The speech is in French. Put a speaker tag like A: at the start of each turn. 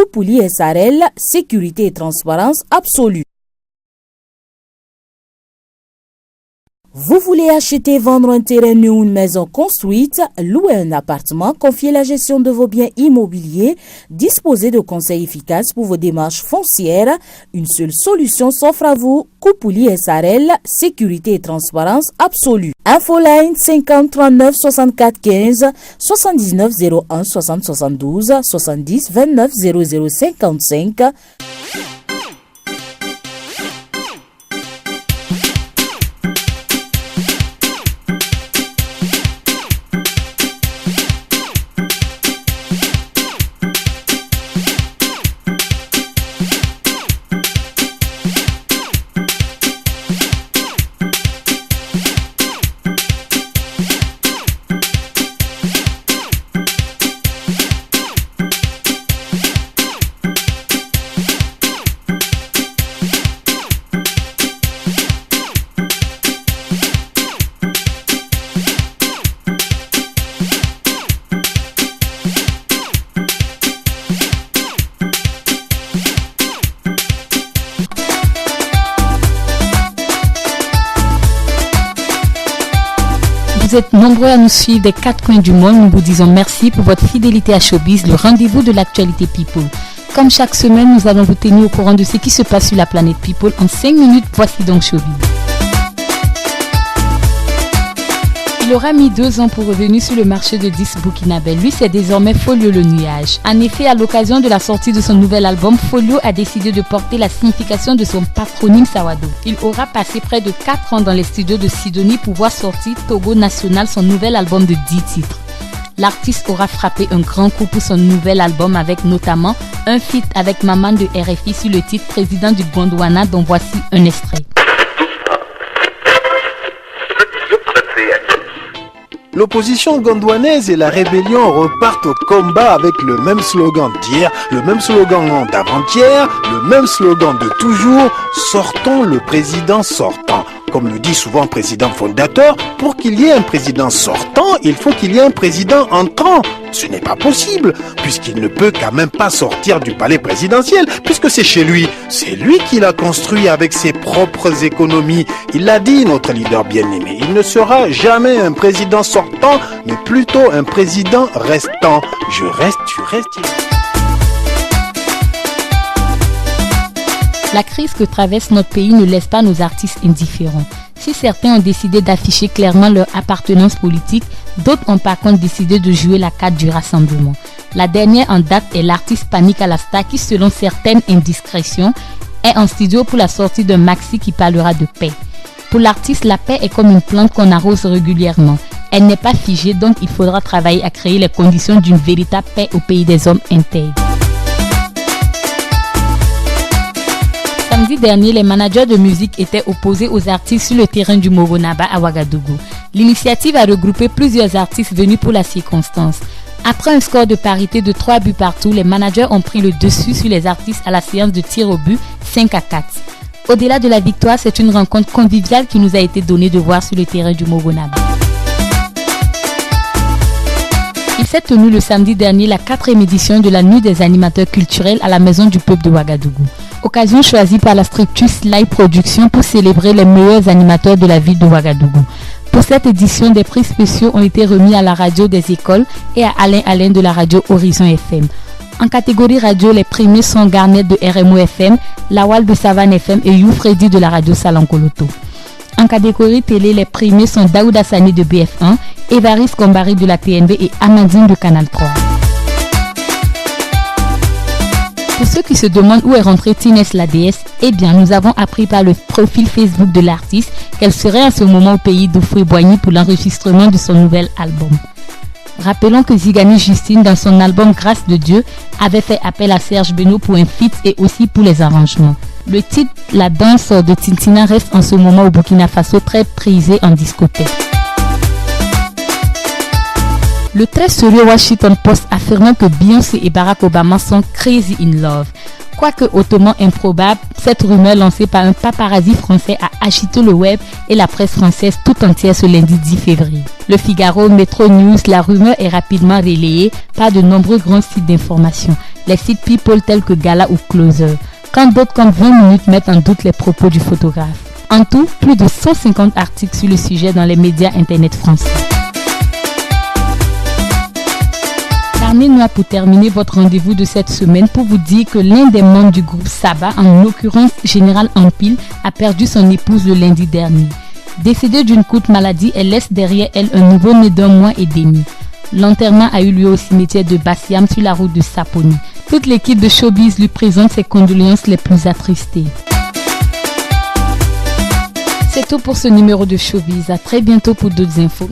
A: Koupouli SARL, sécurité et transparence absolue. Vous voulez acheter, vendre un terrain nu ou une maison construite, louer un appartement, confier la gestion de vos biens immobiliers, disposer de conseils efficaces pour vos démarches foncières? Une seule solution s'offre à vous, Koupouli SARL, sécurité et transparence absolue. Infoline 50 39 64 15 79 01 60 72 70 29 00 55.
B: Vous êtes nombreux à nous suivre des 4 coins du monde. Nous vous disons merci pour votre fidélité à Showbiz, le rendez-vous de l'actualité People. Comme chaque semaine, nous allons vous tenir au courant de ce qui se passe sur la planète People en 5 minutes. Voici donc Showbiz. Il aura mis 2 ans pour revenir sur le marché de disques burkinabé. Lui, c'est désormais Folio le nuage. En effet, à l'occasion de la sortie de son nouvel album, Folio a décidé de porter la signification de son patronyme Sawado. Il aura passé près de 4 ans dans les studios de Sidonie pour voir sortir Togo National, son nouvel album de 10 titres. L'artiste aura frappé un grand coup pour son nouvel album avec notamment un feat avec Maman de RFI sur le titre Président du Gondwana, dont voici un extrait.
C: L'opposition gondwanaise et la rébellion repartent au combat avec le même slogan d'hier, le même slogan d'avant-hier, le même slogan de toujours, sortons le président sortant. Comme le dit souvent le président fondateur, pour qu'il y ait un président sortant, il faut qu'il y ait un président entrant. Ce n'est pas possible, puisqu'il ne peut quand même pas sortir du palais présidentiel, puisque c'est chez lui. C'est lui qui l'a construit avec ses propres économies. Il l'a dit, notre leader bien-aimé, il ne sera jamais un président sortant, mais plutôt un président restant. Je reste, tu restes.
B: La crise que traverse notre pays ne laisse pas nos artistes indifférents. Si certains ont décidé d'afficher clairement leur appartenance politique, d'autres ont par contre décidé de jouer la carte du rassemblement. La dernière en date est l'artiste Panic Alasta qui, selon certaines indiscrétions, est en studio pour la sortie d'un maxi qui parlera de paix. Pour l'artiste, la paix est comme une plante qu'on arrose régulièrement. Elle n'est pas figée, donc il faudra travailler à créer les conditions d'une véritable paix au pays des hommes intègres. Samedi dernier, les managers de musique étaient opposés aux artistes sur le terrain du Mogonaba à Ouagadougou. L'initiative a regroupé plusieurs artistes venus pour la circonstance. Après un score de parité de 3 buts partout, les managers ont pris le dessus sur les artistes à la séance de tir au but 5-4. Au-delà de la victoire, c'est une rencontre conviviale qui nous a été donnée de voir sur le terrain du Mogonaba. Il s'est tenu le samedi dernier la 4e édition de la Nuit des animateurs culturels à la Maison du Peuple de Ouagadougou. Occasion choisie par la structure Sly Production pour célébrer les meilleurs animateurs de la ville de Ouagadougou. Pour cette édition, des prix spéciaux ont été remis à la radio des écoles et à Alain de la radio Horizon FM. En catégorie radio, les premiers sont Garnet de RMO FM, Lawal de Savane FM et You Freddy de la radio Salankoloto. En catégorie télé, les premiers sont Daoud Hassani de BF1, Évariste Kombari de la TNB et Amandine de Canal 3. Pour ceux qui se demandent où est rentrée Tinès la déesse, eh bien nous avons appris par le profil Facebook de l'artiste qu'elle serait à ce moment au pays d'Oufoué-Boigny pour l'enregistrement de son nouvel album. Rappelons que Zigani Justine, dans son album Grâce de Dieu, avait fait appel à Serge Benoît pour un feat et aussi pour les arrangements. Le titre La danse de Tintina reste en ce moment au Burkina Faso très prisé en discothèque. Le très sérieux Washington Post affirmant que Beyoncé et Barack Obama sont crazy in love. Quoique hautement improbable, cette rumeur lancée par un paparazzi français a agité le web et la presse française tout entière ce lundi 10 février. Le Figaro, Metro News, la rumeur est rapidement relayée par de nombreux grands sites d'information, les sites People tels que Gala ou Closer, quand d'autres comme 20 minutes mettent en doute les propos du photographe. En tout, plus de 150 articles sur le sujet dans les médias internet français. Carnet pour terminer votre rendez-vous de cette semaine pour vous dire que l'un des membres du groupe Saba, en l'occurrence Général Empile, a perdu son épouse le lundi dernier. Décédée d'une courte maladie, elle laisse derrière elle un nouveau-né d'1 mois et demi. L'enterrement a eu lieu au cimetière de Bassiam sur la route de Saponi. Toute l'équipe de Showbiz lui présente ses condoléances les plus attristées. C'est tout pour ce numéro de Showbiz. À très bientôt pour d'autres infos.